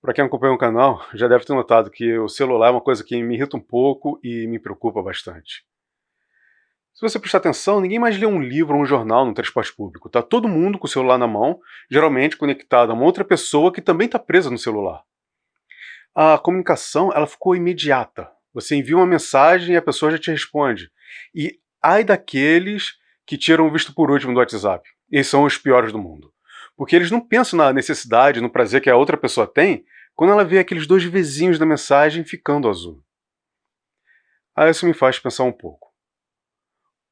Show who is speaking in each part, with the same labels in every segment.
Speaker 1: Para quem acompanha o canal, já deve ter notado que o celular é uma coisa que me irrita um pouco e me preocupa bastante. Se você prestar atenção, ninguém mais lê um livro ou um jornal no transporte público. Tá todo mundo com o celular na mão, geralmente conectado a uma outra pessoa que também está presa no celular. A comunicação, ela ficou imediata. Você envia uma mensagem e a pessoa já te responde. E ai daqueles que tiram o visto por último do WhatsApp. Eles são os piores do mundo. Porque eles não pensam na necessidade, no prazer que a outra pessoa tem, quando ela vê aqueles dois vizinhos da mensagem ficando azul. Aí isso me faz pensar um pouco.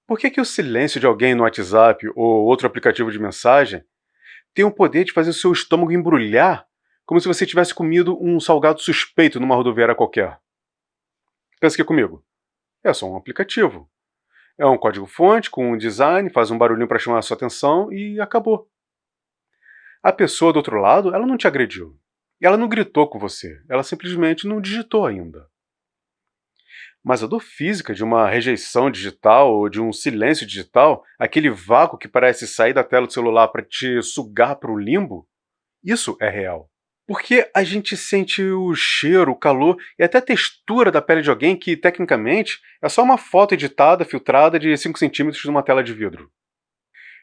Speaker 1: Por que o silêncio de alguém no WhatsApp ou outro aplicativo de mensagem tem o poder de fazer o seu estômago embrulhar como se você tivesse comido um salgado suspeito numa rodoviária qualquer? Pensa aqui comigo. É só um aplicativo. É um código-fonte com um design, faz um barulhinho para chamar a sua atenção e acabou. A pessoa do outro lado, ela não te agrediu. Ela não gritou com você. Ela simplesmente não digitou ainda. Mas a dor física de uma rejeição digital ou de um silêncio digital, aquele vácuo que parece sair da tela do celular para te sugar para o limbo, isso é real. Porque a gente sente o cheiro, o calor e até a textura da pele de alguém que, tecnicamente, é só uma foto editada, filtrada de 5 centímetros numa tela de vidro.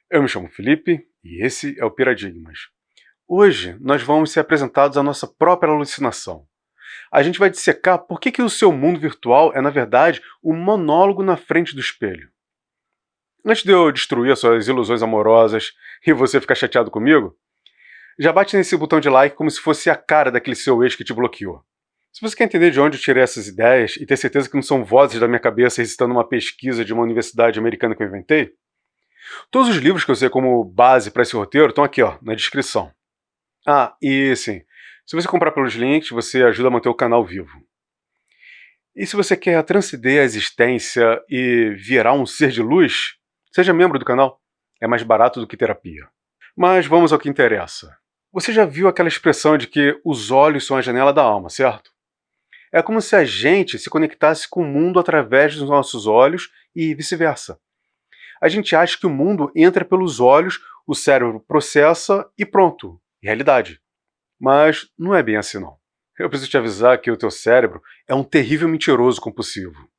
Speaker 1: Eu me chamo Felipe e esse é o Piradigmas. Hoje nós vamos ser apresentados à nossa própria alucinação. A gente vai dissecar por que o seu mundo virtual é, na verdade, um monólogo na frente do espelho. Antes de eu destruir as suas ilusões amorosas e você ficar chateado comigo, já bate nesse botão de like como se fosse a cara daquele seu ex que te bloqueou. Se você quer entender de onde eu tirei essas ideias e ter certeza que não são vozes da minha cabeça recitando uma pesquisa de uma universidade americana que eu inventei, todos os livros que eu usei como base para esse roteiro estão aqui, na descrição. Ah, e sim, se você comprar pelos links, você ajuda a manter o canal vivo. E se você quer transcender a existência e virar um ser de luz, seja membro do canal. É mais barato do que terapia. Mas vamos ao que interessa. Você já viu aquela expressão de que os olhos são a janela da alma, certo? É como se a gente se conectasse com o mundo através dos nossos olhos e vice-versa. A gente acha que o mundo entra pelos olhos, o cérebro processa e pronto, realidade. Mas não é bem assim não. Eu preciso te avisar que o teu cérebro é um terrível mentiroso compulsivo.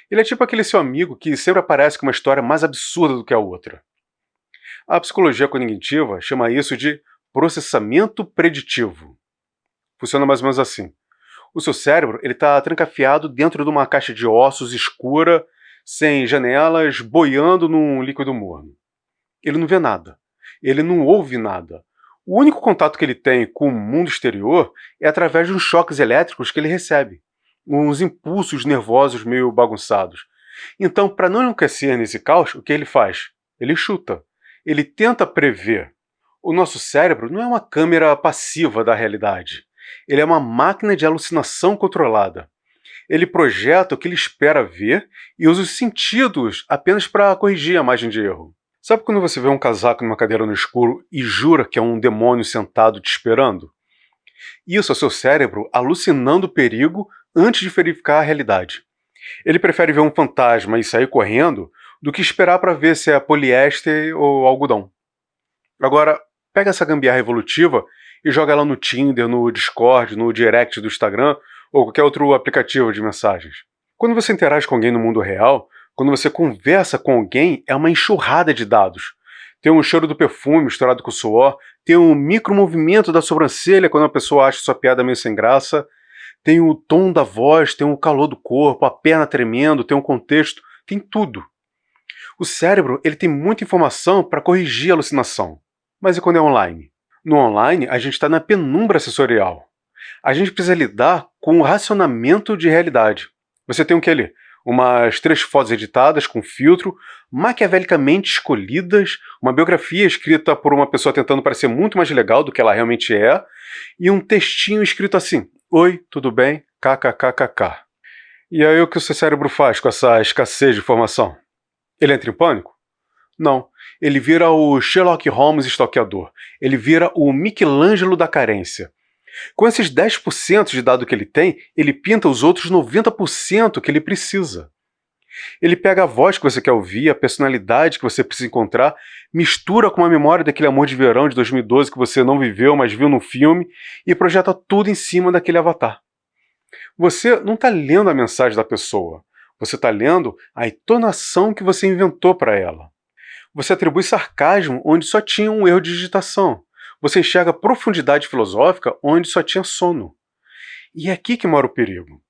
Speaker 1: Ele é tipo aquele seu amigo que sempre aparece com uma história mais absurda do que a outra. A psicologia cognitiva chama isso de processamento preditivo. Funciona mais ou menos assim. O seu cérebro está trancafiado dentro de uma caixa de ossos escura, sem janelas, boiando num líquido morno. Ele não vê nada. Ele não ouve nada. O único contato que ele tem com o mundo exterior é através de uns choques elétricos que ele recebe, uns impulsos nervosos meio bagunçados. Então, para não enlouquecer nesse caos, o que ele faz? Ele chuta. Ele tenta prever. O nosso cérebro não é uma câmera passiva da realidade. Ele é uma máquina de alucinação controlada. Ele projeta o que ele espera ver e usa os sentidos apenas para corrigir a margem de erro. Sabe quando você vê um casaco numa cadeira no escuro e jura que é um demônio sentado te esperando? Isso é seu cérebro alucinando o perigo antes de verificar a realidade. Ele prefere ver um fantasma e sair correndo do que esperar para ver se é poliéster ou algodão. Agora, pega essa gambiarra evolutiva e joga ela no Tinder, no Discord, no Direct do Instagram ou qualquer outro aplicativo de mensagens. Quando você interage com alguém no mundo real, quando você conversa com alguém, é uma enxurrada de dados. Tem um cheiro do perfume misturado com o suor, tem um micromovimento da sobrancelha quando a pessoa acha sua piada meio sem graça, tem o tom da voz, tem o calor do corpo, a perna tremendo, tem um contexto, tem tudo. O cérebro ele tem muita informação para corrigir a alucinação. Mas e quando é online? No online, a gente está na penumbra sensorial. A gente precisa lidar com o racionamento de realidade. Você tem o que ali? Umas 3 fotos editadas com filtro, maquiavelicamente escolhidas, uma biografia escrita por uma pessoa tentando parecer muito mais legal do que ela realmente é, e um textinho escrito assim: "Oi, tudo bem? KKKKK". E aí o que o seu cérebro faz com essa escassez de informação? Ele entra em pânico? Não. Ele vira o Sherlock Holmes stalkeador. Ele vira o Michelangelo da carência. Com esses 10% de dado que ele tem, ele pinta os outros 90% que ele precisa. Ele pega a voz que você quer ouvir, a personalidade que você precisa encontrar, mistura com uma memória daquele amor de verão de 2012 que você não viveu, mas viu no filme, e projeta tudo em cima daquele avatar. Você não está lendo a mensagem da pessoa, você está lendo a entonação que você inventou para ela. Você atribui sarcasmo onde só tinha um erro de digitação. Você enxerga profundidade filosófica onde só tinha sono. E é aqui que mora o perigo.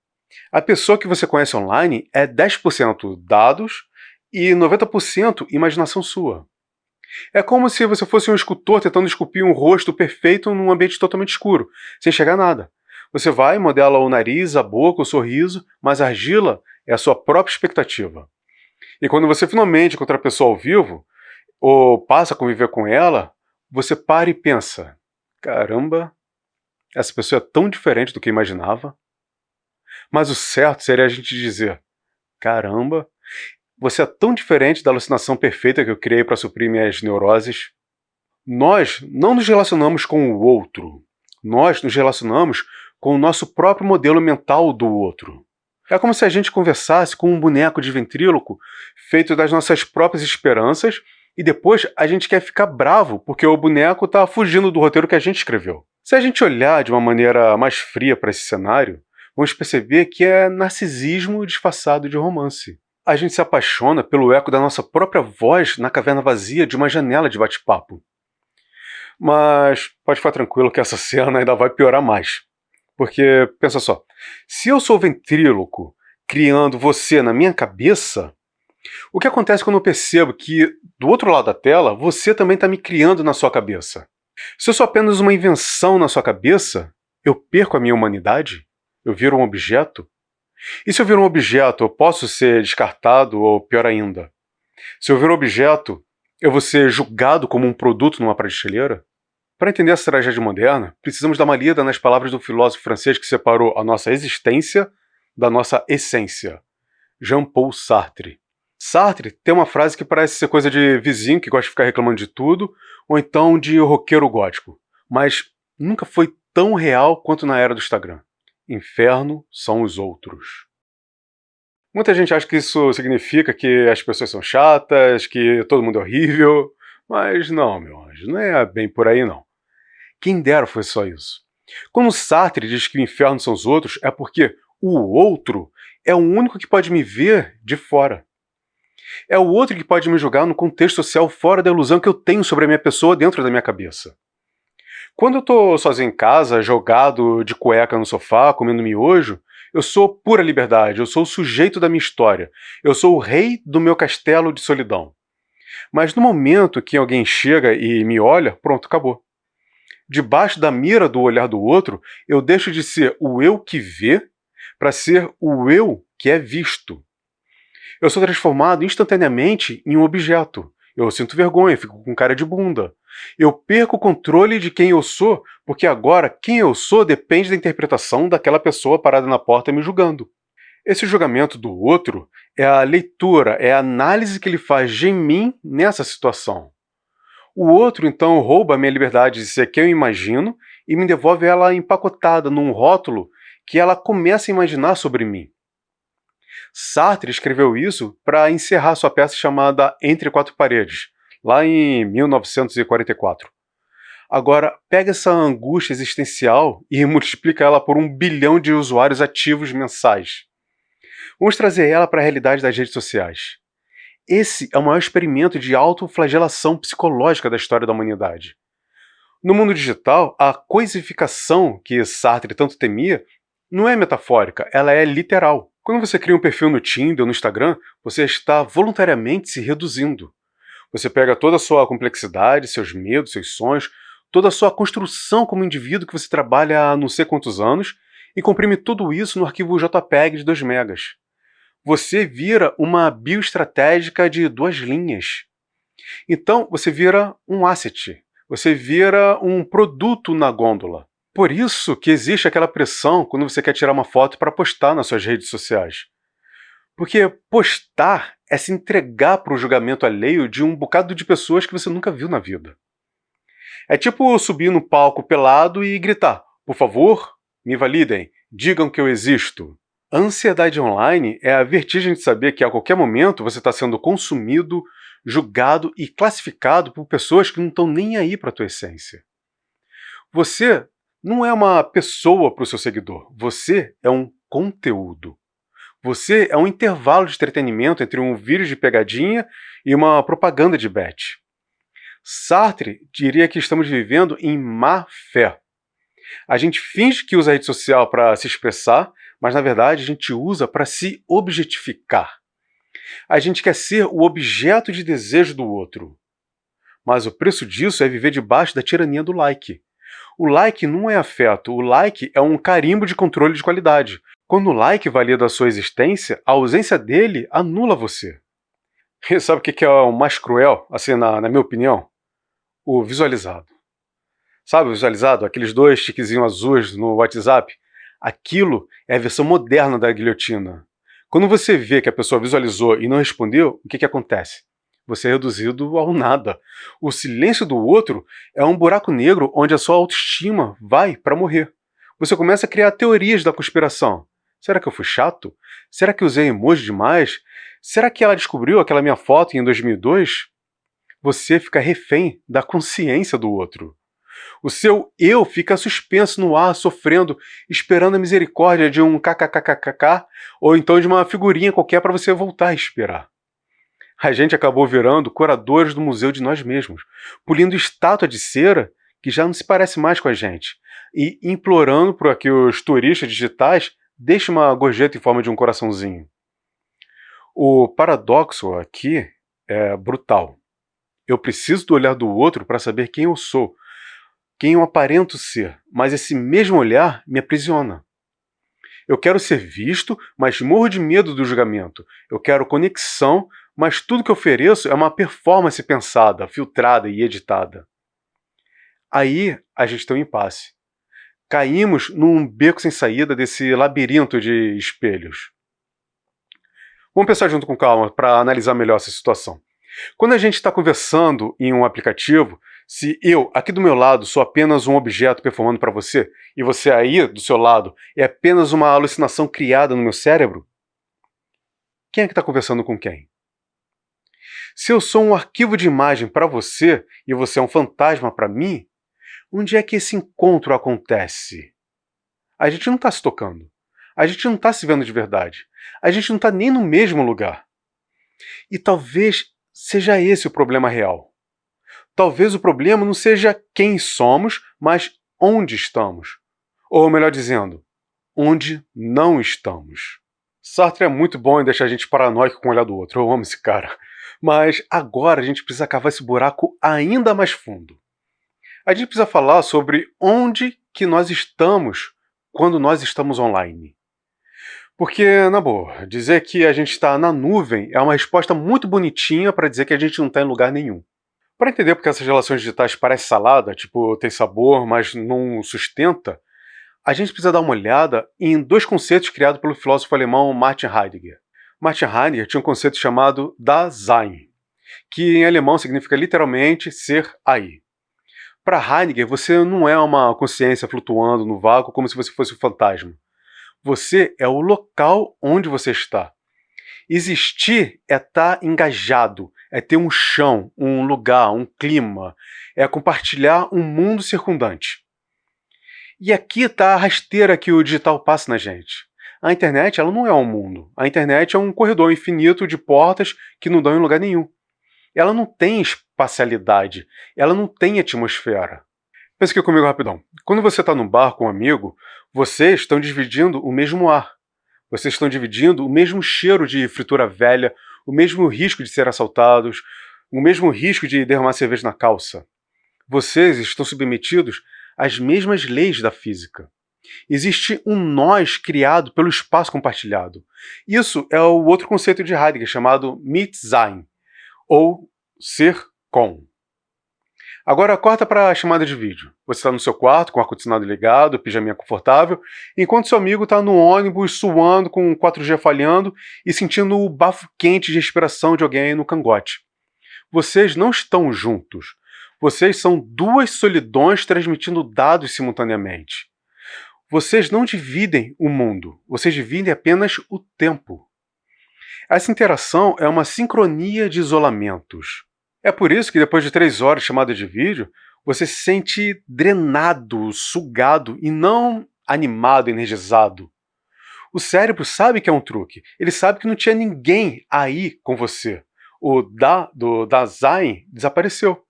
Speaker 1: A pessoa que você conhece online é 10% dados e 90% imaginação sua. É como se você fosse um escultor tentando esculpir um rosto perfeito num ambiente totalmente escuro, sem enxergar nada. Você vai, modela o nariz, a boca, o sorriso, mas a argila é a sua própria expectativa. E quando você finalmente encontra a pessoa ao vivo, ou passa a conviver com ela, você para e pensa: caramba, essa pessoa é tão diferente do que eu imaginava. Mas o certo seria a gente dizer: caramba, você é tão diferente da alucinação perfeita que eu criei para suprir minhas neuroses. Nós não nos relacionamos com o outro. Nós nos relacionamos com o nosso próprio modelo mental do outro. É como se a gente conversasse com um boneco de ventríloco feito das nossas próprias esperanças e depois a gente quer ficar bravo porque o boneco está fugindo do roteiro que a gente escreveu. Se a gente olhar de uma maneira mais fria para esse cenário, vamos perceber que é narcisismo disfarçado de romance. A gente se apaixona pelo eco da nossa própria voz na caverna vazia de uma janela de bate-papo. Mas pode ficar tranquilo que essa cena ainda vai piorar mais. Porque, pensa só, se eu sou ventríloco criando você na minha cabeça, o que acontece quando eu percebo que, do outro lado da tela, você também está me criando na sua cabeça? Se eu sou apenas uma invenção na sua cabeça, eu perco a minha humanidade? Eu viro um objeto? E se eu vir um objeto, eu posso ser descartado ou pior ainda? Se eu vir um objeto, eu vou ser julgado como um produto numa prateleira? Para entender essa tragédia moderna, precisamos dar uma lida nas palavras do filósofo francês que separou a nossa existência da nossa essência, Jean-Paul Sartre. Sartre tem uma frase que parece ser coisa de vizinho que gosta de ficar reclamando de tudo, ou então de roqueiro gótico, mas nunca foi tão real quanto na era do Instagram. Inferno são os outros. Muita gente acha que isso significa que as pessoas são chatas, que todo mundo é horrível, mas não, meu anjo, não é bem por aí não. Quem dera fosse só isso. Quando Sartre diz que o inferno são os outros, é porque o outro é o único que pode me ver de fora. É o outro que pode me julgar no contexto social fora da ilusão que eu tenho sobre a minha pessoa dentro da minha cabeça. Quando eu estou sozinho em casa, jogado de cueca no sofá, comendo miojo, eu sou pura liberdade, eu sou o sujeito da minha história, eu sou o rei do meu castelo de solidão. Mas no momento que alguém chega e me olha, pronto, acabou. Debaixo da mira do olhar do outro, eu deixo de ser o eu que vê para ser o eu que é visto. Eu sou transformado instantaneamente em um objeto. Eu sinto vergonha, fico com cara de bunda. Eu perco o controle de quem eu sou, porque agora quem eu sou depende da interpretação daquela pessoa parada na porta me julgando. Esse julgamento do outro é a leitura, é a análise que ele faz de mim nessa situação. O outro, então, rouba a minha liberdade de ser quem eu imagino e me devolve ela empacotada num rótulo que ela começa a imaginar sobre mim. Sartre escreveu isso para encerrar sua peça chamada Entre Quatro Paredes, lá em 1944. Agora, pega essa angústia existencial e multiplica ela por 1 bilhão de usuários ativos mensais. Vamos trazer ela para a realidade das redes sociais. Esse é o maior experimento de autoflagelação psicológica da história da humanidade. No mundo digital, a coisificação que Sartre tanto temia não é metafórica, ela é literal. Quando você cria um perfil no Tinder ou no Instagram, você está voluntariamente se reduzindo. Você pega toda a sua complexidade, seus medos, seus sonhos, toda a sua construção como indivíduo que você trabalha há não sei quantos anos e comprime tudo isso no arquivo JPEG de 2 megas. Você vira uma bioestratégica de 2 linhas. Então, você vira um asset. Você vira um produto na gôndola. Por isso que existe aquela pressão quando você quer tirar uma foto para postar nas suas redes sociais. Porque postar é se entregar para o julgamento alheio de um bocado de pessoas que você nunca viu na vida. É tipo subir no palco pelado e gritar: por favor, me validem, digam que eu existo. A ansiedade online é a vertigem de saber que a qualquer momento você está sendo consumido, julgado e classificado por pessoas que não estão nem aí para a tua essência. Você não é uma pessoa para o seu seguidor, você é um conteúdo. Você é um intervalo de entretenimento entre um vírus de pegadinha e uma propaganda de bet. Sartre diria que estamos vivendo em má fé. A gente finge que usa a rede social para se expressar, mas na verdade a gente usa para se objetificar. A gente quer ser o objeto de desejo do outro. Mas o preço disso é viver debaixo da tirania do like. O like não é afeto, o like é um carimbo de controle de qualidade. Quando o like valida a sua existência, a ausência dele anula você. E sabe o que é o mais cruel, assim, na minha opinião? O visualizado. Sabe o visualizado? Aqueles 2 tiquezinhos azuis no WhatsApp? Aquilo é a versão moderna da guilhotina. Quando você vê que a pessoa visualizou e não respondeu, o que acontece? Você é reduzido ao nada. O silêncio do outro é um buraco negro onde a sua autoestima vai para morrer. Você começa a criar teorias da conspiração. Será que eu fui chato? Será que usei emoji demais? Será que ela descobriu aquela minha foto em 2002? Você fica refém da consciência do outro. O seu eu fica suspenso no ar, sofrendo, esperando a misericórdia de um kkkk ou então de uma figurinha qualquer para você voltar a esperar. A gente acabou virando curadores do museu de nós mesmos, polindo estátua de cera que já não se parece mais com a gente, e implorando para que os turistas digitais deixem uma gorjeta em forma de um coraçãozinho. O paradoxo aqui é brutal. Eu preciso do olhar do outro para saber quem eu sou, quem eu aparento ser, mas esse mesmo olhar me aprisiona. Eu quero ser visto, mas morro de medo do julgamento. Eu quero conexão, mas tudo que eu ofereço é uma performance pensada, filtrada e editada. Aí a gente tem um impasse. Caímos num beco sem saída desse labirinto de espelhos. Vamos pensar junto com calma para analisar melhor essa situação. Quando a gente está conversando em um aplicativo, se eu, aqui do meu lado, sou apenas um objeto performando para você, e você aí, do seu lado, é apenas uma alucinação criada no meu cérebro, quem é que está conversando com quem? Se eu sou um arquivo de imagem para você, e você é um fantasma para mim, onde é que esse encontro acontece? A gente não está se tocando. A gente não está se vendo de verdade. A gente não está nem no mesmo lugar. E talvez seja esse o problema real. Talvez o problema não seja quem somos, mas onde estamos. Ou melhor dizendo, onde não estamos. Sartre é muito bom em deixar a gente paranoico com o olhar do outro. Eu amo esse cara. Mas agora a gente precisa cavar esse buraco ainda mais fundo. A gente precisa falar sobre onde que nós estamos quando nós estamos online. Porque, na boa, dizer que a gente está na nuvem é uma resposta muito bonitinha para dizer que a gente não está em lugar nenhum. Para entender porque essas relações digitais parecem salada, tipo, tem sabor, mas não sustenta, a gente precisa dar uma olhada em 2 conceitos criados pelo filósofo alemão Martin Heidegger. Martin Heidegger tinha um conceito chamado Dasein, que em alemão significa literalmente ser aí. Para Heidegger, você não é uma consciência flutuando no vácuo como se você fosse um fantasma. Você é o local onde você está. Existir é estar engajado, é ter um chão, um lugar, um clima, é compartilhar um mundo circundante. E aqui está a rasteira que o digital passa na gente. A internet ela não é um mundo. A internet é um corredor infinito de portas que não dão em lugar nenhum. Ela não tem espacialidade, ela não tem atmosfera. Pensa aqui comigo rapidão. Quando você está num bar com um amigo, vocês estão dividindo o mesmo ar. Vocês estão dividindo o mesmo cheiro de fritura velha, o mesmo risco de ser assaltados, o mesmo risco de derramar cerveja na calça. Vocês estão submetidos às mesmas leis da física. Existe um nós criado pelo espaço compartilhado. Isso é o outro conceito de Heidegger, chamado Mitsein, ou ser com. Agora corta para a chamada de vídeo. Você está no seu quarto com o ar-condicionado ligado, pijaminha confortável, enquanto seu amigo está no ônibus suando com o 4G falhando e sentindo o bafo quente de respiração de alguém no cangote. Vocês não estão juntos. Vocês são 2 solidões transmitindo dados simultaneamente. Vocês não dividem o mundo, vocês dividem apenas o tempo. Essa interação é uma sincronia de isolamentos. É por isso que depois de 3 horas de chamada de vídeo, você se sente drenado, sugado e não animado, energizado. O cérebro sabe que é um truque, ele sabe que não tinha ninguém aí com você. O do Dasein desapareceu.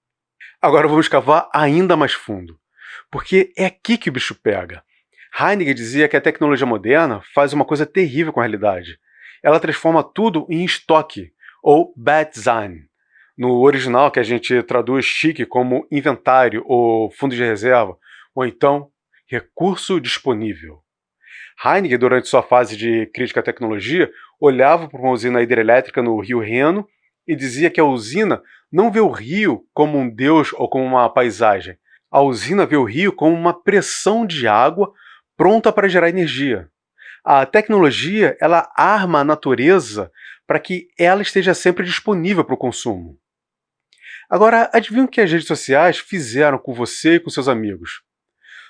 Speaker 1: Agora vamos cavar ainda mais fundo, porque é aqui que o bicho pega. Heidegger dizia que a tecnologia moderna faz uma coisa terrível com a realidade. Ela transforma tudo em estoque, ou Batsein. No original, que a gente traduz chique como inventário ou fundo de reserva, ou então recurso disponível. Heidegger, durante sua fase de crítica à tecnologia, olhava para uma usina hidrelétrica no Rio Reno e dizia que a usina não vê o rio como um deus ou como uma paisagem. A usina vê o rio como uma pressão de água pronta para gerar energia. A tecnologia, ela arma a natureza para que ela esteja sempre disponível para o consumo. Agora, adivinha o que as redes sociais fizeram com você e com seus amigos?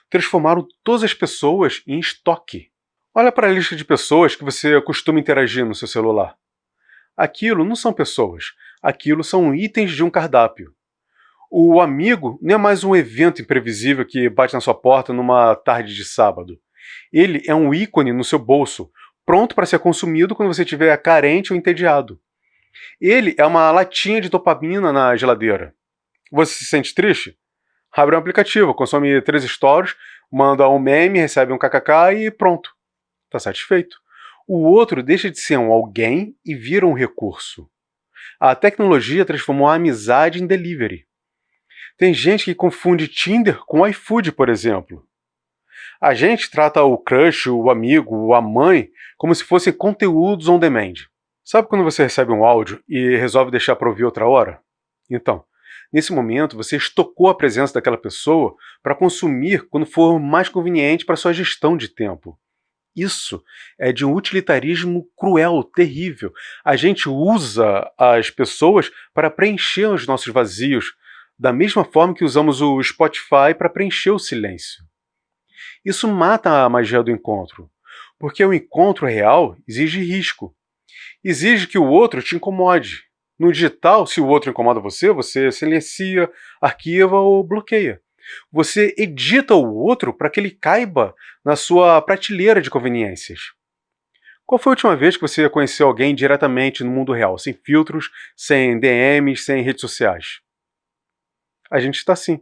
Speaker 1: Transformaram todas as pessoas em estoque. Olha para a lista de pessoas que você costuma interagir no seu celular. Aquilo não são pessoas, aquilo são itens de um cardápio. O amigo não é mais um evento imprevisível que bate na sua porta numa tarde de sábado. Ele é um ícone no seu bolso, pronto para ser consumido quando você estiver carente ou entediado. Ele é uma latinha de dopamina na geladeira. Você se sente triste? Abre um aplicativo, consome 3 stories, manda um meme, recebe um kkk e pronto. Está satisfeito. O outro deixa de ser um alguém e vira um recurso. A tecnologia transformou a amizade em delivery. Tem gente que confunde Tinder com iFood, por exemplo. A gente trata o crush, o amigo, a mãe, como se fossem conteúdos on demand. Sabe quando você recebe um áudio e resolve deixar para ouvir outra hora? Então, nesse momento você estocou a presença daquela pessoa para consumir quando for mais conveniente para sua gestão de tempo. Isso é de um utilitarismo cruel, terrível. A gente usa as pessoas para preencher os nossos vazios, da mesma forma que usamos o Spotify para preencher o silêncio. Isso mata a magia do encontro, porque o encontro real exige risco. Exige que o outro te incomode. No digital, se o outro incomoda você, você silencia, arquiva ou bloqueia. Você edita o outro para que ele caiba na sua prateleira de conveniências. Qual foi a última vez que você conheceu alguém diretamente no mundo real, sem filtros, sem DMs, sem redes sociais? A gente está assim,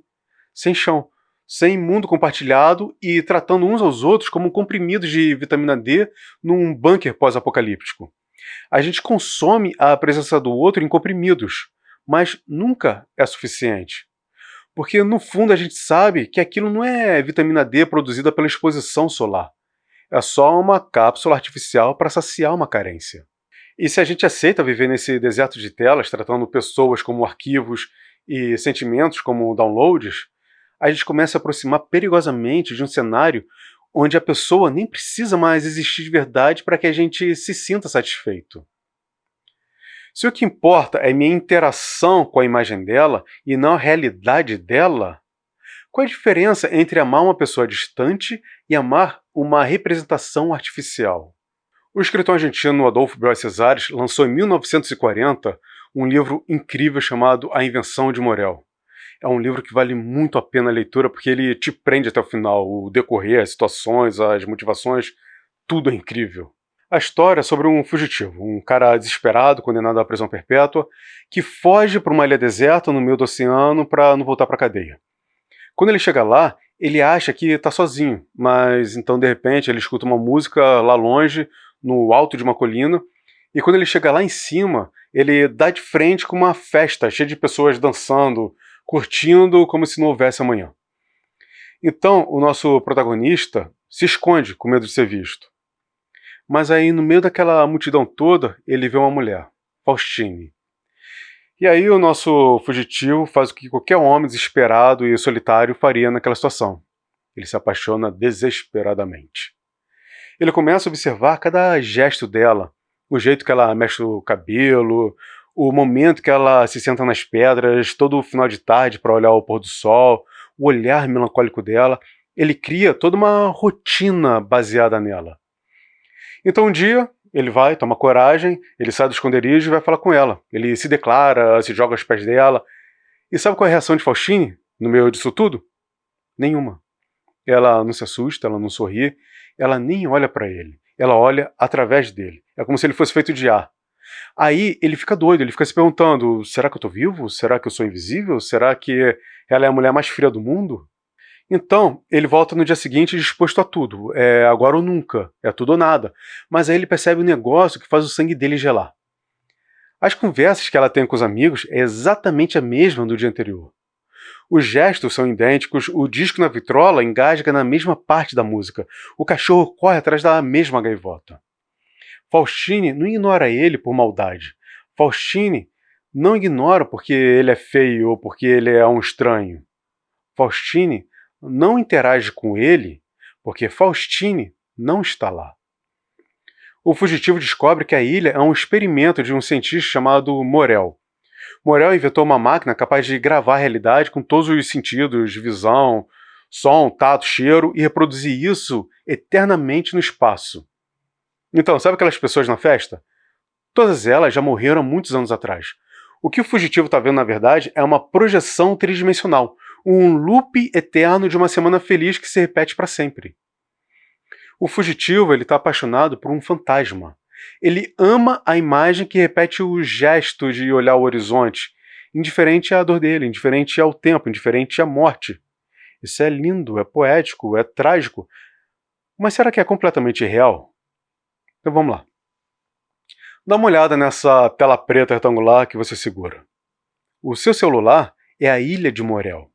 Speaker 1: sem chão, sem mundo compartilhado e tratando uns aos outros como comprimidos de vitamina D num bunker pós-apocalíptico. A gente consome a presença do outro em comprimidos, mas nunca é suficiente. Porque no fundo a gente sabe que aquilo não é vitamina D produzida pela exposição solar. É só uma cápsula artificial para saciar uma carência. E se a gente aceita viver nesse deserto de telas, tratando pessoas como arquivos e sentimentos como downloads, a gente começa a aproximar perigosamente de um cenário onde a pessoa nem precisa mais existir de verdade para que a gente se sinta satisfeito. Se o que importa é minha interação com a imagem dela e não a realidade dela, qual é a diferença entre amar uma pessoa distante e amar uma representação artificial? O escritor argentino Adolfo Bioy Casares lançou em 1940 um livro incrível chamado A Invenção de Morel. É um livro que vale muito a pena a leitura porque ele te prende até o final, o decorrer, as situações, as motivações, tudo é incrível. A história é sobre um fugitivo, um cara desesperado, condenado à prisão perpétua, que foge para uma ilha deserta no meio do oceano para não voltar para a cadeia. Quando ele chega lá, ele acha que está sozinho, mas então de repente ele escuta uma música lá longe, no alto de uma colina, e quando ele chega lá em cima, ele dá de frente com uma festa cheia de pessoas dançando, curtindo como se não houvesse amanhã. Então o nosso protagonista se esconde com medo de ser visto. Mas aí, no meio daquela multidão toda, ele vê uma mulher, Faustine. E aí o nosso fugitivo faz o que qualquer homem desesperado e solitário faria naquela situação. Ele se apaixona desesperadamente. Ele começa a observar cada gesto dela, o jeito que ela mexe o cabelo, o momento que ela se senta nas pedras, todo o final de tarde para olhar o pôr do sol, o olhar melancólico dela. ele cria toda uma rotina baseada nela. Então um dia ele vai, toma coragem, ele sai do esconderijo e vai falar com ela. Ele se declara, se joga aos pés dela. E sabe qual é a reação de Faustine no meio disso tudo? Nenhuma. Ela não se assusta, ela não sorri, ela nem olha para ele. Ela olha através dele. É como se ele fosse feito de ar. Aí ele fica doido, ele fica se perguntando, será que eu tô vivo? Será que eu sou invisível? Será que ela é a mulher mais fria do mundo? Então, ele volta no dia seguinte disposto a tudo. É agora ou nunca, é tudo ou nada. Mas aí ele percebe um negócio que faz o sangue dele gelar. As conversas que ela tem com os amigos é exatamente a mesma do dia anterior. Os gestos são idênticos, o disco na vitrola engasga na mesma parte da música, o cachorro corre atrás da mesma gaivota. Faustine não ignora ele por maldade. Faustine não ignora porque ele é feio ou porque ele é um estranho. Faustine não interage com ele porque Faustine não está lá. O fugitivo descobre que a ilha é um experimento de um cientista chamado Morel. Morel inventou uma máquina capaz de gravar a realidade com todos os sentidos, visão, som, tato, cheiro e reproduzir isso eternamente no espaço. Então, sabe aquelas pessoas na festa? Todas elas já morreram há muitos anos atrás. O que o fugitivo está vendo, na verdade, é uma projeção tridimensional, um loop eterno de uma semana feliz que se repete para sempre. O fugitivo está apaixonado por um fantasma. Ele ama a imagem que repete o gesto de olhar o horizonte, indiferente à dor dele, indiferente ao tempo, indiferente à morte. Isso é lindo, é poético, é trágico. Mas será que é completamente real? Então vamos lá. Dá uma olhada nessa tela preta retangular que você segura. O seu celular é a ilha de Morel.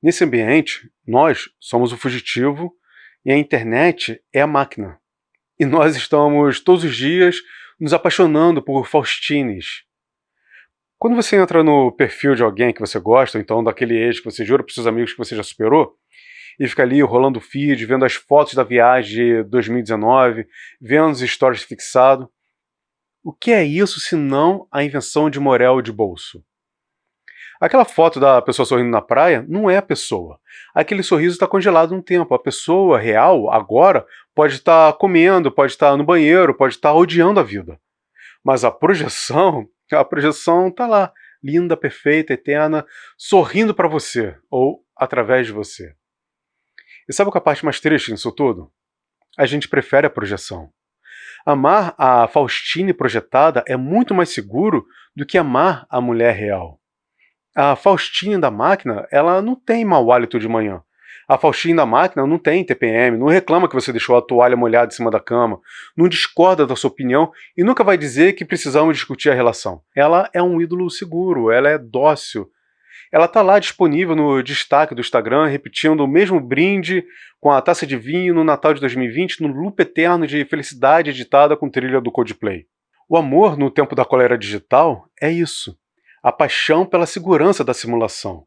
Speaker 1: Nesse ambiente, nós somos o fugitivo e a internet é a máquina. E nós estamos todos os dias nos apaixonando por Faustines. Quando você entra no perfil de alguém que você gosta, ou então daquele ex que você jura para os seus amigos que você já superou, e fica ali rolando o feed, vendo as fotos da viagem de 2019, vendo os stories fixados, o que é isso se não a invenção de Morel de bolso? Aquela foto da pessoa sorrindo na praia não é a pessoa. Aquele sorriso está congelado um tempo. A pessoa real, agora, pode estar comendo, pode estar no banheiro, pode estar odiando a vida. Mas a projeção está lá, linda, perfeita, eterna, sorrindo para você, ou através de você. E sabe qual é a parte mais triste nisso tudo? A gente prefere a projeção. Amar a Faustine projetada é muito mais seguro do que amar a mulher real. A Faustine da máquina, ela não tem mau hálito de manhã. A Faustine da máquina não tem TPM, não reclama que você deixou a toalha molhada em cima da cama, não discorda da sua opinião e nunca vai dizer que precisamos discutir a relação. Ela é um ídolo seguro, ela é dócil. Ela está lá disponível no destaque do Instagram, repetindo o mesmo brinde com a taça de vinho no Natal de 2020, no loop eterno de felicidade editada com trilha do Coldplay. O amor no tempo da cólera digital é isso. A paixão pela segurança da simulação.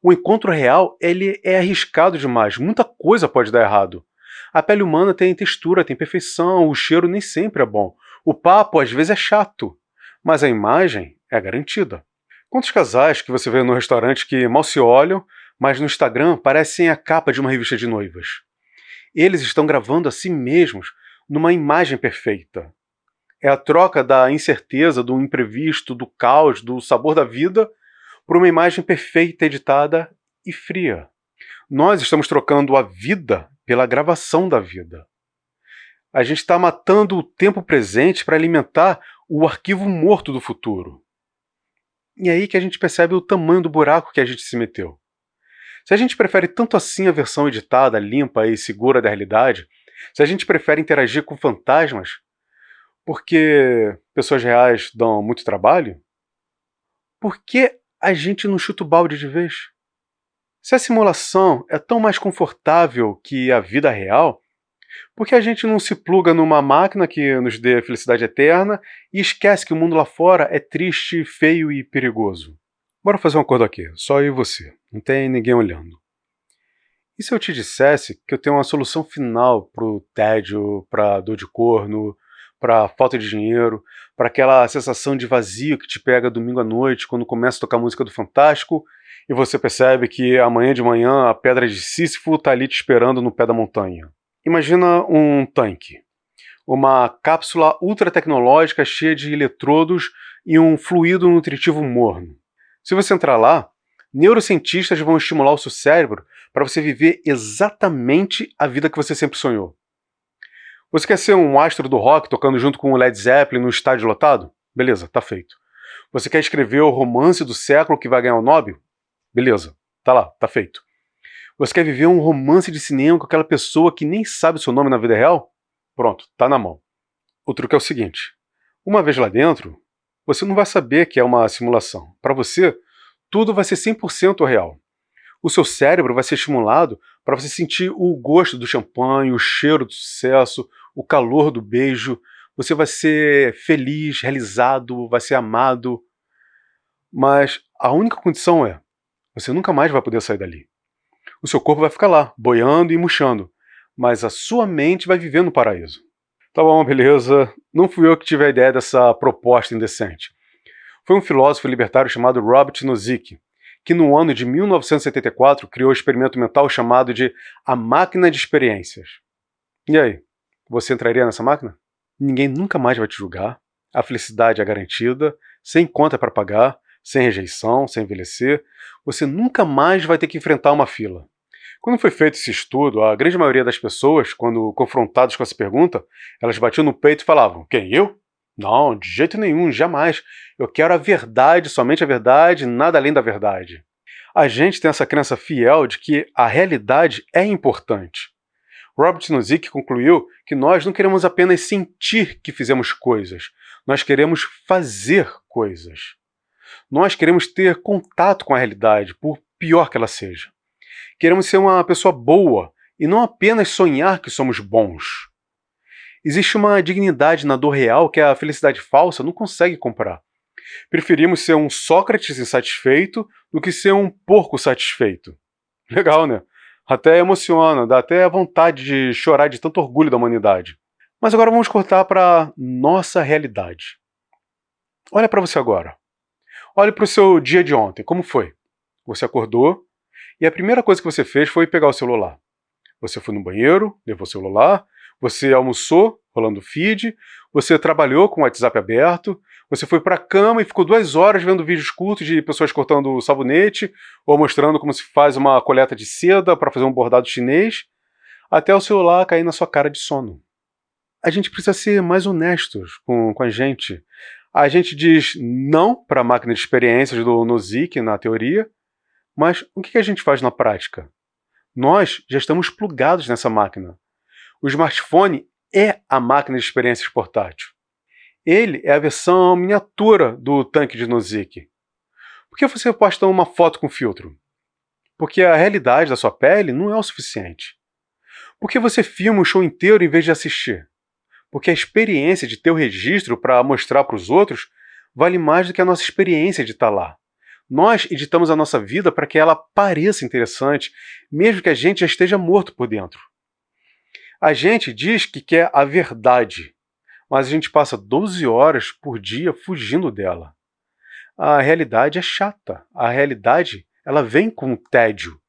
Speaker 1: O encontro real ele é arriscado demais, muita coisa pode dar errado. A pele humana tem textura, tem perfeição, o cheiro nem sempre é bom. O papo às vezes é chato, mas a imagem é garantida. Quantos casais que você vê no restaurante que mal se olham, mas no Instagram parecem a capa de uma revista de noivas? Eles estão gravando a si mesmos numa imagem perfeita. É a troca da incerteza, do imprevisto, do caos, do sabor da vida por uma imagem perfeita, editada e fria. Nós estamos trocando a vida pela gravação da vida. A gente está matando o tempo presente para alimentar o arquivo morto do futuro. E é aí que a gente percebe o tamanho do buraco que a gente se meteu. Se a gente prefere tanto assim a versão editada, limpa e segura da realidade, se a gente prefere interagir com fantasmas, porque pessoas reais dão muito trabalho, por que a gente não chuta o balde de vez? Se a simulação é tão mais confortável que a vida real, por que a gente não se pluga numa máquina que nos dê felicidade eterna e esquece que o mundo lá fora é triste, feio e perigoso? Bora fazer um acordo aqui, só eu e você, não tem ninguém olhando. E se eu te dissesse que eu tenho uma solução final pro tédio, pra dor de corno, para a falta de dinheiro, para aquela sensação de vazio que te pega domingo à noite quando começa a tocar a música do Fantástico e você percebe que amanhã de manhã a pedra de Sísifo está ali te esperando no pé da montanha. Imagina um tanque, uma cápsula ultra tecnológica cheia de eletrodos e um fluido nutritivo morno. Se você entrar lá, neurocientistas vão estimular o seu cérebro para você viver exatamente a vida que você sempre sonhou. Você quer ser um astro do rock tocando junto com o Led Zeppelin no estádio lotado? Beleza, tá feito. Você quer escrever o romance do século que vai ganhar o Nobel? Beleza, tá lá, tá feito. Você quer viver um romance de cinema com aquela pessoa que nem sabe o seu nome na vida real? Pronto, tá na mão. O truque é o seguinte: uma vez lá dentro, você não vai saber que é uma simulação. Para você, tudo vai ser 100% real. O seu cérebro vai ser estimulado para você sentir o gosto do champanhe, o cheiro do sucesso, o calor do beijo. Você vai ser feliz, realizado, vai ser amado. Mas a única condição é: você nunca mais vai poder sair dali. O seu corpo vai ficar lá, boiando e murchando, mas a sua mente vai viver no paraíso. Tá bom, beleza. Não fui eu que tive a ideia dessa proposta indecente. Foi um filósofo libertário chamado Robert Nozick, que no ano de 1974 criou um experimento mental chamado de a máquina de experiências. E aí, você entraria nessa máquina? Ninguém nunca mais vai te julgar, a felicidade é garantida, sem conta para pagar, sem rejeição, sem envelhecer, você nunca mais vai ter que enfrentar uma fila. Quando foi feito esse estudo, a grande maioria das pessoas, quando confrontadas com essa pergunta, elas batiam no peito e falavam: quem, eu? Não, de jeito nenhum, jamais. Eu quero a verdade, somente a verdade, nada além da verdade. A gente tem essa crença fiel de que a realidade é importante. Robert Nozick concluiu que nós não queremos apenas sentir que fizemos coisas, nós queremos fazer coisas. Nós queremos ter contato com a realidade, por pior que ela seja. Queremos ser uma pessoa boa e não apenas sonhar que somos bons. Existe uma dignidade na dor real que a felicidade falsa não consegue comprar. Preferimos ser um Sócrates insatisfeito do que ser um porco satisfeito. Legal, né? Até emociona, dá até vontade de chorar de tanto orgulho da humanidade. Mas agora vamos cortar para nossa realidade. Olha para você agora. Olhe para o seu dia de ontem. Como foi? Você acordou e a primeira coisa que você fez foi pegar o celular. Você foi no banheiro, levou o celular, você almoçou, rolando o feed, você trabalhou com o WhatsApp aberto, você foi para a cama e ficou 2 horas vendo vídeos curtos de pessoas cortando sabonete ou mostrando como se faz uma coleta de seda para fazer um bordado chinês, até o celular cair na sua cara de sono. A gente precisa ser mais honestos com a gente. A gente diz não para a máquina de experiências do Nozick na teoria, mas o que a gente faz na prática? Nós já estamos plugados nessa máquina. O smartphone é a máquina de experiências portátil. Ele é a versão miniatura do tanque de Nozick. Por que você posta uma foto com filtro? Porque a realidade da sua pele não é o suficiente. Por que você filma o show inteiro em vez de assistir? Porque a experiência de ter o registro para mostrar para os outros vale mais do que a nossa experiência de estar lá. Nós editamos a nossa vida para que ela pareça interessante, mesmo que a gente já esteja morto por dentro. A gente diz que quer a verdade, mas a gente passa 12 horas por dia fugindo dela. A realidade é chata. A realidade, ela vem com tédio.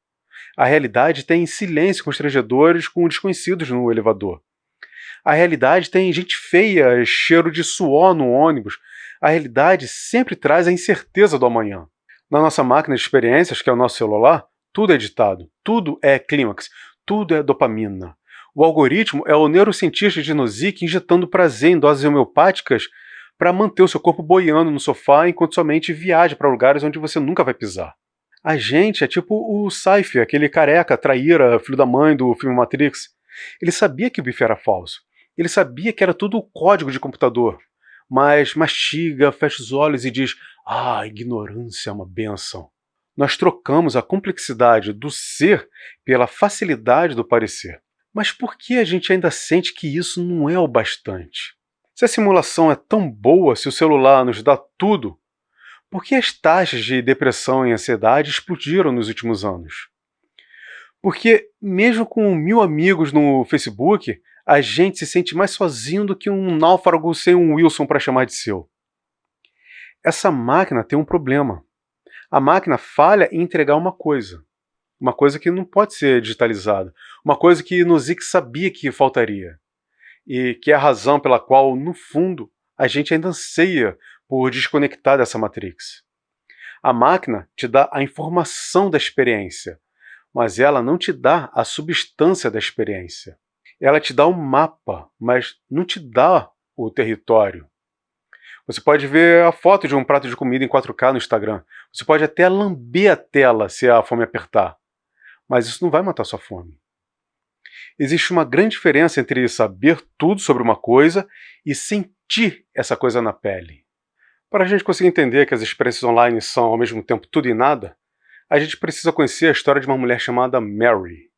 Speaker 1: A realidade tem silêncio constrangedores com desconhecidos no elevador. A realidade tem gente feia, cheiro de suor no ônibus. A realidade sempre traz a incerteza do amanhã. Na nossa máquina de experiências, que é o nosso celular, tudo é editado, tudo é clímax, tudo é dopamina. O algoritmo é o neurocientista de Nozick injetando prazer em doses homeopáticas para manter o seu corpo boiando no sofá enquanto sua mente viaja para lugares onde você nunca vai pisar. A gente é tipo o Cypher, aquele careca, traíra, filho da mãe do filme Matrix. Ele sabia que o bife era falso. Ele sabia que era tudo código de computador. Mas mastiga, fecha os olhos e diz: "Ah, a ignorância é uma bênção." Nós trocamos a complexidade do ser pela facilidade do parecer. Mas por que a gente ainda sente que isso não é o bastante? Se a simulação é tão boa, se o celular nos dá tudo, por que as taxas de depressão e ansiedade explodiram nos últimos anos? Porque, mesmo com 1000 amigos no Facebook, A gente se sente mais sozinho do que um náufrago sem um Wilson para chamar de seu. Essa máquina tem um problema. A máquina falha em entregar uma coisa que não pode ser digitalizada, uma coisa que Nozick sabia que faltaria, e que é a razão pela qual, no fundo, a gente ainda anseia por desconectar dessa Matrix. A máquina te dá a informação da experiência, mas ela não te dá a substância da experiência. Ela te dá um mapa, mas não te dá o território. Você pode ver a foto de um prato de comida em 4K no Instagram. Você pode até lamber a tela se a fome apertar. Mas isso não vai matar sua fome. Existe uma grande diferença entre saber tudo sobre uma coisa e sentir essa coisa na pele. Para a gente conseguir entender que as experiências online são ao mesmo tempo tudo e nada, a gente precisa conhecer a história de uma mulher chamada Mary.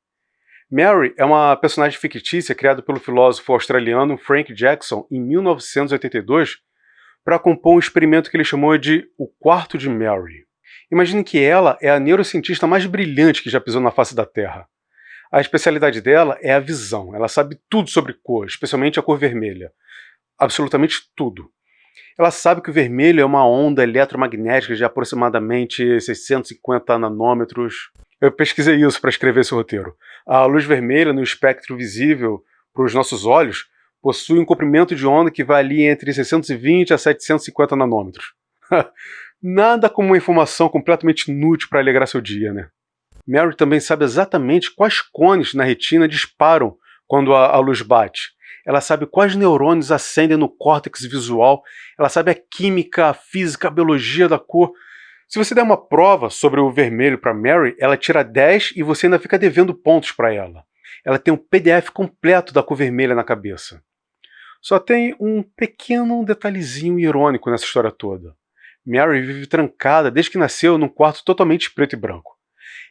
Speaker 1: Mary é uma personagem fictícia criada pelo filósofo australiano Frank Jackson em 1982 para compor um experimento que ele chamou de O Quarto de Mary. Imagine que ela é a neurocientista mais brilhante que já pisou na face da Terra. A especialidade dela é a visão. Ela sabe tudo sobre cor, especialmente a cor vermelha. Absolutamente tudo. Ela sabe que o vermelho é uma onda eletromagnética de aproximadamente 650 nanômetros. Eu pesquisei isso para escrever esse roteiro. A luz vermelha no espectro visível para os nossos olhos possui um comprimento de onda que vai ali entre 620 a 750 nanômetros. Nada como uma informação completamente inútil para alegrar seu dia, né? Mary também sabe exatamente quais cones na retina disparam quando a luz bate. Ela sabe quais neurônios acendem no córtex visual. Ela sabe a química, a física, a biologia da cor. Se você der uma prova sobre o vermelho para Mary, ela tira 10 e você ainda fica devendo pontos para ela. Ela tem um PDF completo da cor vermelha na cabeça. Só tem um pequeno detalhezinho irônico nessa história toda. Mary vive trancada desde que nasceu num quarto totalmente preto e branco.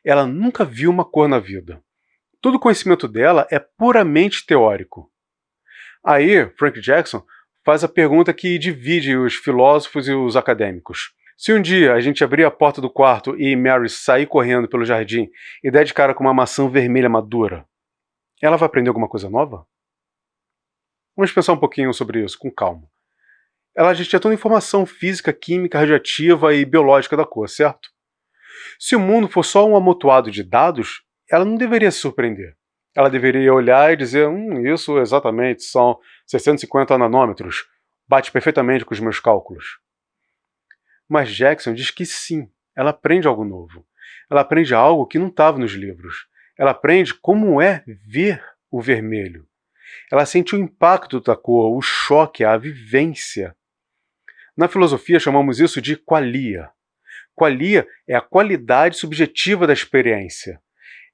Speaker 1: Ela nunca viu uma cor na vida. Todo o conhecimento dela é puramente teórico. Aí, Frank Jackson faz a pergunta que divide os filósofos e os acadêmicos. Se um dia a gente abrir a porta do quarto e Mary sair correndo pelo jardim e der de cara com uma maçã vermelha madura, ela vai aprender alguma coisa nova? Vamos pensar um pouquinho sobre isso, com calma. Ela já tinha toda a informação física, química, radioativa e biológica da cor, certo? Se o mundo for só um amontoado de dados, ela não deveria se surpreender. Ela deveria olhar e dizer, isso exatamente são 650 nanômetros, bate perfeitamente com os meus cálculos. Mas Jackson diz que sim, ela aprende algo novo. Ela aprende algo que não estava nos livros. Ela aprende como é ver o vermelho. Ela sente o impacto da cor, o choque, a vivência. Na filosofia chamamos isso de qualia. Qualia é a qualidade subjetiva da experiência.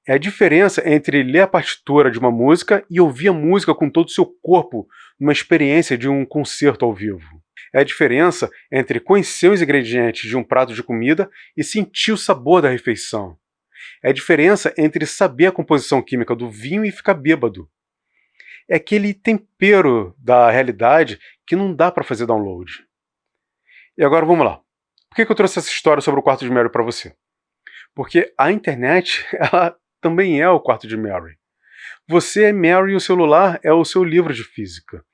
Speaker 1: É a diferença entre ler a partitura de uma música e ouvir a música com todo o seu corpo numa experiência de um concerto ao vivo. É a diferença entre conhecer os ingredientes de um prato de comida e sentir o sabor da refeição. É a diferença entre saber a composição química do vinho e ficar bêbado. É aquele tempero da realidade que não dá para fazer download. E agora vamos lá. Por que eu trouxe essa história sobre o quarto de Mary para você? Porque a internet, ela também é o quarto de Mary. Você é Mary e o celular é o seu livro de física.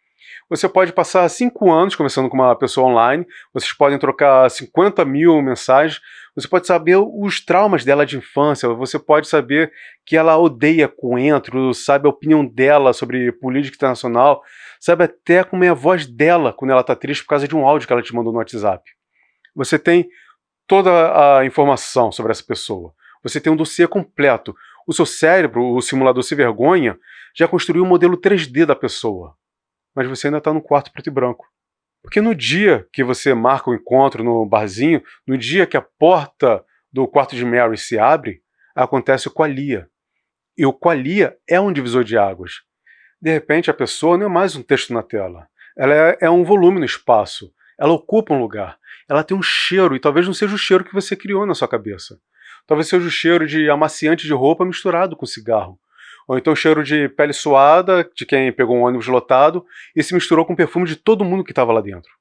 Speaker 1: Você pode passar 5 anos conversando com uma pessoa online, vocês podem trocar 50 mil mensagens, você pode saber os traumas dela de infância, você pode saber que ela odeia coentro, sabe a opinião dela sobre política internacional, sabe até como é a voz dela quando ela está triste por causa de um áudio que ela te mandou no WhatsApp. Você tem toda a informação sobre essa pessoa. Você tem um dossiê completo. O seu cérebro, o simulador sem vergonha, já construiu um modelo 3D da pessoa. Mas você ainda está no quarto preto e branco. Porque no dia que você marca o encontro no barzinho, no dia que a porta do quarto de Mary se abre, acontece o qualia. E o qualia é um divisor de águas. De repente a pessoa não é mais um texto na tela. Ela é um volume no espaço. Ela ocupa um lugar. Ela tem um cheiro, e talvez não seja o cheiro que você criou na sua cabeça. Talvez seja o cheiro de amaciante de roupa misturado com cigarro. Ou então o cheiro de pele suada de quem pegou um ônibus lotado e se misturou com o perfume de todo mundo que estava lá dentro.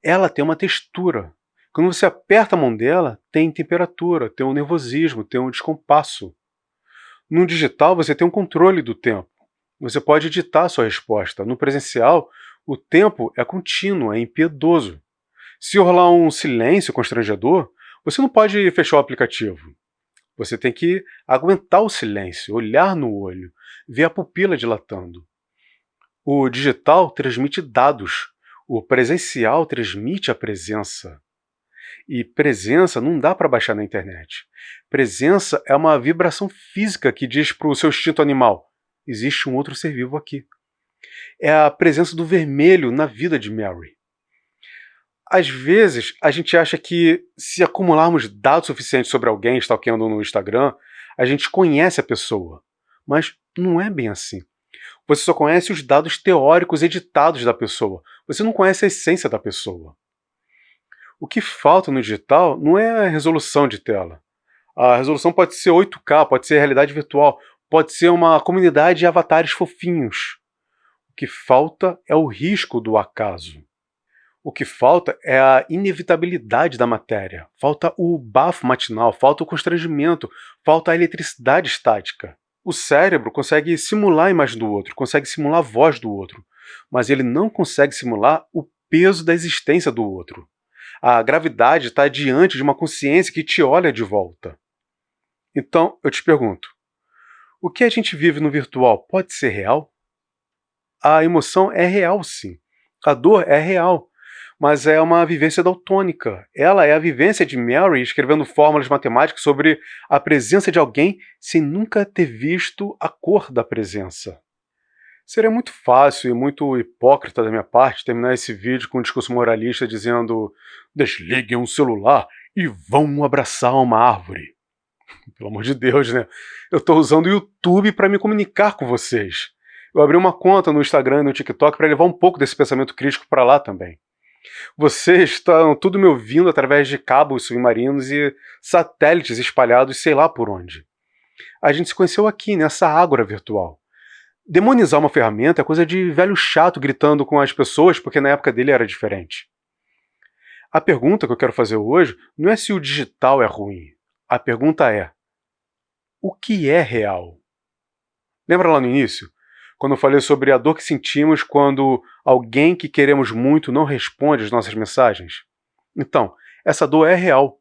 Speaker 1: Ela tem uma textura. Quando você aperta a mão dela, tem temperatura, tem um nervosismo, tem um descompasso. No digital você tem um controle do tempo. Você pode editar sua resposta. No presencial, o tempo é contínuo, é impiedoso. Se rolar um silêncio constrangedor, você não pode fechar o aplicativo. Você tem que aguentar o silêncio, olhar no olho, ver a pupila dilatando. O digital transmite dados, o presencial transmite a presença. E presença não dá para baixar na internet. Presença é uma vibração física que diz para o seu instinto animal: existe um outro ser vivo aqui. É a presença do vermelho na vida de Mary. Às vezes, a gente acha que se acumularmos dados suficientes sobre alguém stalkeando no Instagram, a gente conhece a pessoa. Mas não é bem assim. Você só conhece os dados teóricos editados da pessoa. Você não conhece a essência da pessoa. O que falta no digital não é a resolução de tela. A resolução pode ser 8K, pode ser realidade virtual, pode ser uma comunidade de avatares fofinhos. O que falta é o risco do acaso. O que falta é a inevitabilidade da matéria. Falta o bafo matinal, falta o constrangimento, falta a eletricidade estática. O cérebro consegue simular a imagem do outro, consegue simular a voz do outro, mas ele não consegue simular o peso da existência do outro. A gravidade está diante de uma consciência que te olha de volta. Então, eu te pergunto, o que a gente vive no virtual pode ser real? A emoção é real, sim. A dor é real, mas é uma vivência daltônica. Ela é a vivência de Mary escrevendo fórmulas matemáticas sobre a presença de alguém sem nunca ter visto a cor da presença. Seria muito fácil e muito hipócrita da minha parte terminar esse vídeo com um discurso moralista dizendo: desliguem um celular e vão abraçar uma árvore. Pelo amor de Deus, né? Eu estou usando o YouTube para me comunicar com vocês. Eu abri uma conta no Instagram e no TikTok para levar um pouco desse pensamento crítico para lá também. Vocês estão tudo me ouvindo através de cabos submarinos e satélites espalhados sei lá por onde. A gente se conheceu aqui, nessa ágora virtual. Demonizar uma ferramenta é coisa de velho chato gritando com as pessoas porque na época dele era diferente. A pergunta que eu quero fazer hoje não é se o digital é ruim. A pergunta é: o que é real? Lembra lá no início? Quando eu falei sobre a dor que sentimos quando alguém que queremos muito não responde às nossas mensagens? Então, essa dor é real.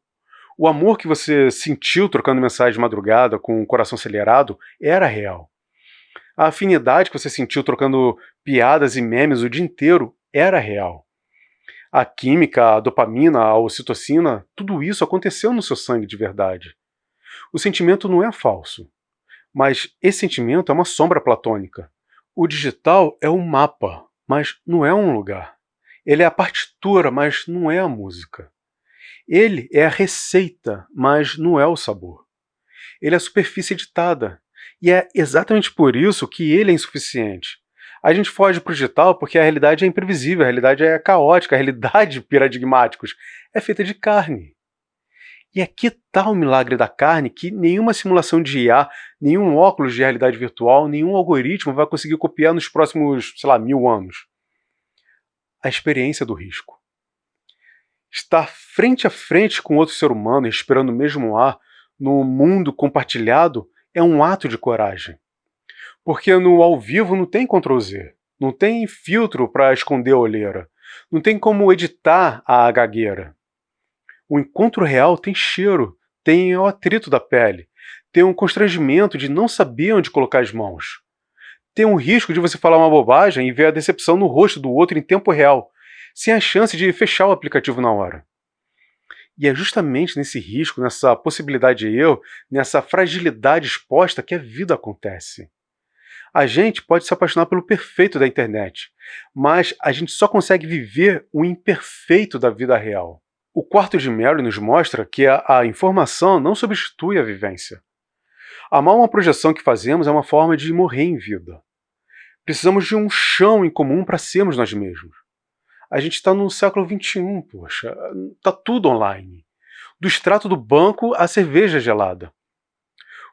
Speaker 1: O amor que você sentiu trocando mensagem de madrugada com o coração acelerado era real. A afinidade que você sentiu trocando piadas e memes o dia inteiro era real. A química, a dopamina, a ocitocina, tudo isso aconteceu no seu sangue de verdade. O sentimento não é falso, mas esse sentimento é uma sombra platônica. O digital é um mapa, mas não é um lugar. Ele é a partitura, mas não é a música. Ele é a receita, mas não é o sabor. Ele é a superfície editada. E é exatamente por isso que ele é insuficiente. A gente foge para o digital porque a realidade é imprevisível, a realidade é caótica, a realidade, paradigmáticos, é feita de carne. E aqui está o milagre da carne que nenhuma simulação de IA, nenhum óculos de realidade virtual, nenhum algoritmo vai conseguir copiar nos próximos, 1000 anos. A experiência do risco. Estar frente a frente com outro ser humano, respirando o mesmo ar, no mundo compartilhado, é um ato de coragem. Porque no ao vivo não tem Ctrl+Z, não tem filtro para esconder a olheira, não tem como editar a gagueira. O encontro real tem cheiro, tem o atrito da pele, tem um constrangimento de não saber onde colocar as mãos. Tem um risco de você falar uma bobagem e ver a decepção no rosto do outro em tempo real, sem a chance de fechar o aplicativo na hora. E é justamente nesse risco, nessa possibilidade de erro, nessa fragilidade exposta que a vida acontece. A gente pode se apaixonar pelo perfeito da internet, mas a gente só consegue viver o imperfeito da vida real. O quarto de Mary nos mostra que a informação não substitui a vivência. Amar uma projeção que fazemos é uma forma de morrer em vida. Precisamos de um chão em comum para sermos nós mesmos. A gente está no século XXI, poxa, está tudo online. Do extrato do banco à cerveja gelada.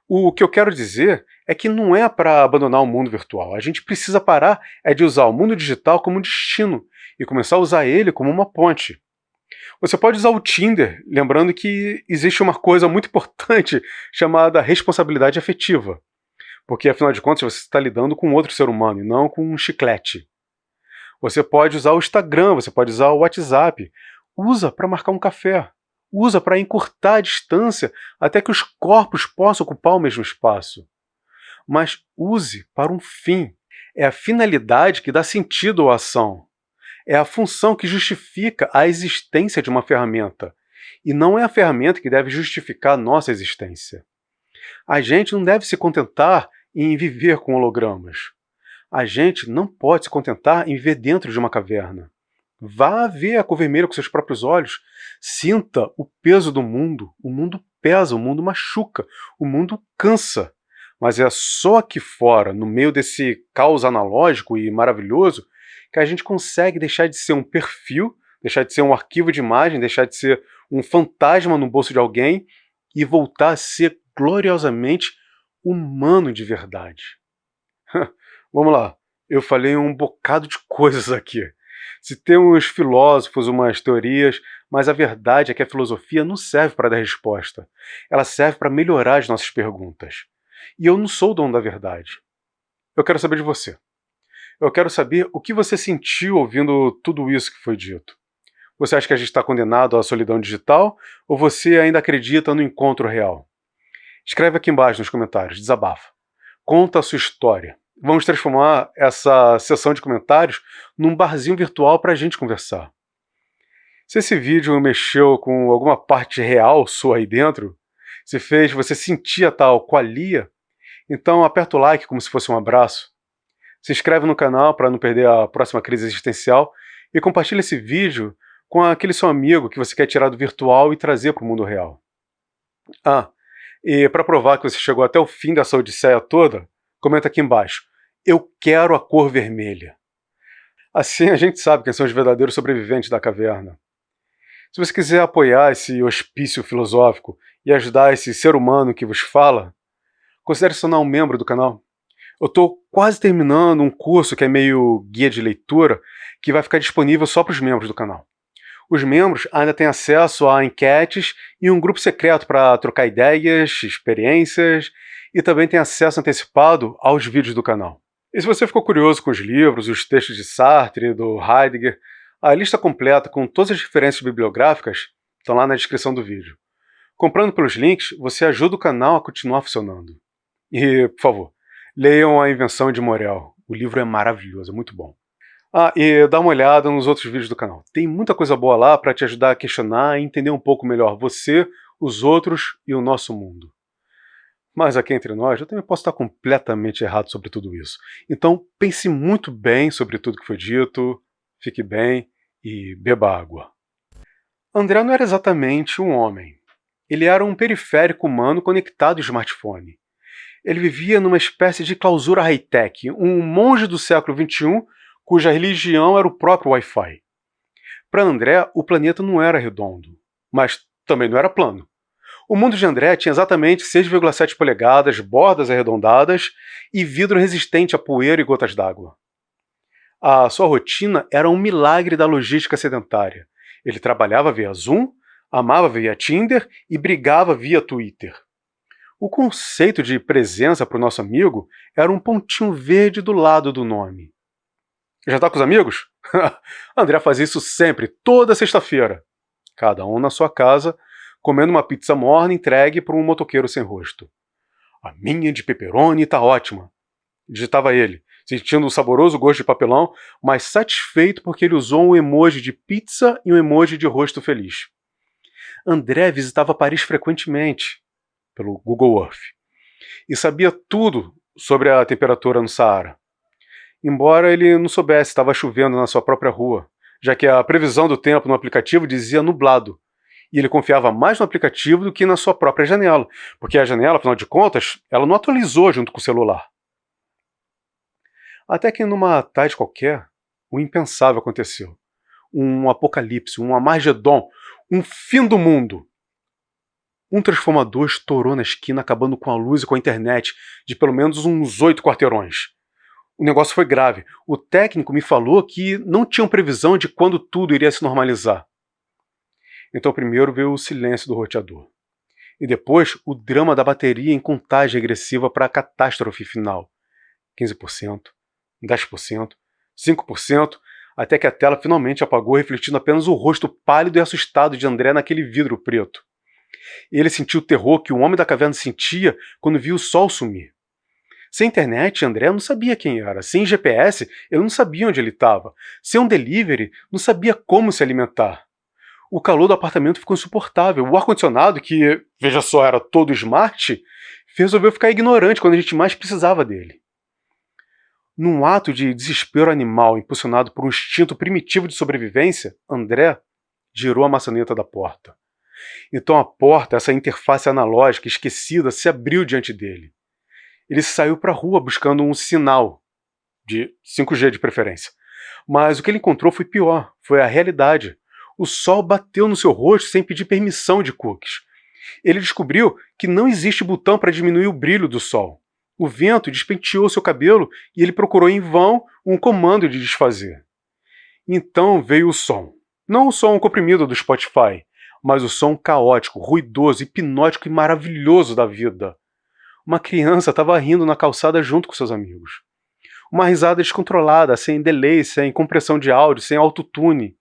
Speaker 1: O que eu quero dizer é que não é para abandonar o mundo virtual. A gente precisa parar de usar o mundo digital como destino e começar a usar ele como uma ponte. Você pode usar o Tinder, lembrando que existe uma coisa muito importante chamada responsabilidade afetiva. porque afinal de contas você está lidando com outro ser humano e não com um chiclete. Você pode usar o Instagram, você pode usar o WhatsApp. Usa para marcar um café. Usa para encurtar a distância até que os corpos possam ocupar o mesmo espaço. Mas use para um fim. É a finalidade que dá sentido à ação. É a função que justifica a existência de uma ferramenta. E não é a ferramenta que deve justificar a nossa existência. A gente não deve se contentar em viver com hologramas. A gente não pode se contentar em viver dentro de uma caverna. Vá ver a cor vermelha com seus próprios olhos. Sinta o peso do mundo. O mundo pesa, o mundo machuca, o mundo cansa. Mas é só aqui fora, no meio desse caos analógico e maravilhoso, que a gente consegue deixar de ser um perfil, deixar de ser um arquivo de imagem, deixar de ser um fantasma no bolso de alguém e voltar a ser gloriosamente humano de verdade. Vamos lá, eu falei um bocado de coisas aqui. Citei uns filósofos, umas teorias, mas a verdade é que a filosofia não serve para dar resposta. Ela serve para melhorar as nossas perguntas. E eu não sou o dono da verdade. Eu quero saber de você. Eu quero saber o que você sentiu ouvindo tudo isso que foi dito. Você acha que a gente está condenado à solidão digital ou você ainda acredita no encontro real? Escreve aqui embaixo nos comentários, desabafa. Conta a sua história. Vamos transformar essa sessão de comentários num barzinho virtual para a gente conversar. Se esse vídeo mexeu com alguma parte real sua aí dentro, se fez você sentir a tal qualia, então aperta o like como se fosse um abraço. Se inscreve no canal para não perder a próxima crise existencial e compartilha esse vídeo com aquele seu amigo que você quer tirar do virtual e trazer para o mundo real. E para provar que você chegou até o fim dessa odisseia toda, comenta aqui embaixo: eu quero a cor vermelha. Assim a gente sabe quem são os verdadeiros sobreviventes da caverna. Se você quiser apoiar esse hospício filosófico e ajudar esse ser humano que vos fala, considere se tornar um membro do canal. Eu estou quase terminando um curso que é meio guia de leitura, que vai ficar disponível só para os membros do canal. Os membros ainda têm acesso a enquetes e um grupo secreto para trocar ideias, experiências e também tem acesso antecipado aos vídeos do canal. E se você ficou curioso com os livros, os textos de Sartre e do Heidegger, a lista completa com todas as referências bibliográficas estão lá na descrição do vídeo. Comprando pelos links, você ajuda o canal a continuar funcionando. E, por favor, leiam A Invenção de Morel. O livro é maravilhoso, é muito bom. E dá uma olhada nos outros vídeos do canal. Tem muita coisa boa lá para te ajudar a questionar e entender um pouco melhor você, os outros e o nosso mundo. Mas aqui entre nós, eu também posso estar completamente errado sobre tudo isso. Então pense muito bem sobre tudo que foi dito, fique bem e beba água. André não era exatamente um homem. Ele era um periférico humano conectado ao smartphone. Ele vivia numa espécie de clausura high-tech, um monge do século XXI cuja religião era o próprio Wi-Fi. Para André, o planeta não era redondo, mas também não era plano. O mundo de André tinha exatamente 6,7 polegadas, bordas arredondadas e vidro resistente a poeira e gotas d'água. A sua rotina era um milagre da logística sedentária. Ele trabalhava via Zoom, amava via Tinder e brigava via Twitter. O conceito de presença para o nosso amigo era um pontinho verde do lado do nome. Já está com os amigos? André fazia isso sempre, toda sexta-feira. Cada um na sua casa, comendo uma pizza morna entregue por um motoqueiro sem rosto. A minha de pepperoni está ótima, digitava ele, sentindo o saboroso gosto de papelão, mas satisfeito porque ele usou um emoji de pizza e um emoji de rosto feliz. André visitava Paris frequentemente, pelo Google Earth, e sabia tudo sobre a temperatura no Saara. Embora ele não soubesse se estava chovendo na sua própria rua, já que a previsão do tempo no aplicativo dizia nublado, e ele confiava mais no aplicativo do que na sua própria janela, porque a janela, afinal de contas, ela não atualizou junto com o celular. Até que numa tarde qualquer, o impensável aconteceu. Um apocalipse, um Armagedon, um fim do mundo. Um transformador estourou na esquina, acabando com a luz e com a internet de pelo menos uns 8 quarteirões. O negócio foi grave. O técnico me falou que não tinham previsão de quando tudo iria se normalizar. Então primeiro veio o silêncio do roteador. E depois, o drama da bateria em contagem regressiva para a catástrofe final. 15%, 10%, 5%, até que a tela finalmente apagou, refletindo apenas o rosto pálido e assustado de André naquele vidro preto. Ele sentiu o terror que o homem da caverna sentia quando viu o sol sumir. Sem internet, André não sabia quem era. Sem GPS, ele não sabia onde ele estava. Sem um delivery, não sabia como se alimentar. O calor do apartamento ficou insuportável. O ar-condicionado, que, veja só, era todo smart, resolveu ficar ignorante quando a gente mais precisava dele. Num ato de desespero animal impulsionado por um instinto primitivo de sobrevivência, André girou a maçaneta da porta. Então a porta, essa interface analógica esquecida, se abriu diante dele. Ele saiu para a rua buscando um sinal, de 5G de preferência. Mas o que ele encontrou foi pior, foi a realidade. O sol bateu no seu rosto sem pedir permissão de cookies. Ele descobriu que não existe botão para diminuir o brilho do sol. O vento despenteou seu cabelo e ele procurou em vão um comando de desfazer. Então veio o som. Não o som comprimido do Spotify, mas o som caótico, ruidoso, hipnótico e maravilhoso da vida. Uma criança estava rindo na calçada junto com seus amigos. Uma risada descontrolada, sem delay, sem compressão de áudio, sem autotune.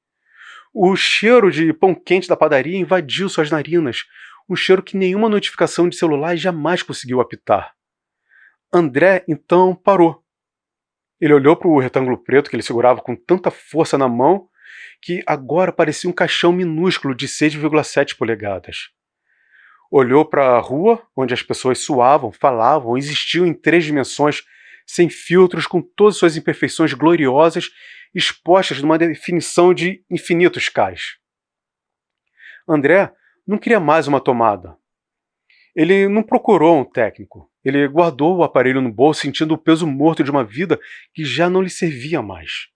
Speaker 1: O cheiro de pão quente da padaria invadiu suas narinas, um cheiro que nenhuma notificação de celular jamais conseguiu apitar. André, então, parou. Ele olhou para o retângulo preto que ele segurava com tanta força na mão que agora parecia um caixão minúsculo de 6,7 polegadas. Olhou para a rua, onde as pessoas suavam, falavam, existiam em 3 dimensões, sem filtros, com todas suas imperfeições gloriosas, expostas numa definição de infinitos cais. André não queria mais uma tomada. Ele não procurou um técnico. Ele guardou o aparelho no bolso, sentindo o peso morto de uma vida que já não lhe servia mais.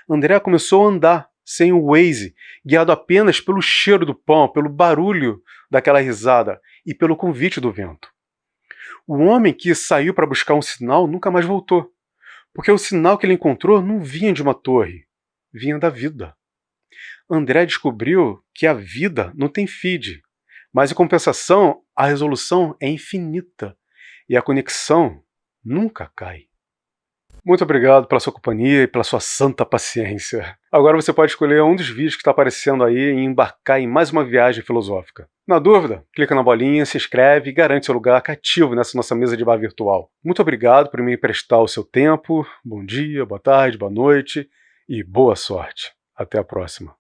Speaker 1: André começou a andar, sem o Waze, guiado apenas pelo cheiro do pão, pelo barulho daquela risada e pelo convite do vento. O homem que saiu para buscar um sinal nunca mais voltou, porque o sinal que ele encontrou não vinha de uma torre, vinha da vida. André descobriu que a vida não tem feed, mas em compensação a resolução é infinita e a conexão nunca cai. Muito obrigado pela sua companhia e pela sua santa paciência. Agora você pode escolher um dos vídeos que está aparecendo aí e embarcar em mais uma viagem filosófica. Na dúvida, clica na bolinha, se inscreve e garante seu lugar cativo nessa nossa mesa de bar virtual. Muito obrigado por me emprestar o seu tempo. Bom dia, boa tarde, boa noite e boa sorte. Até a próxima.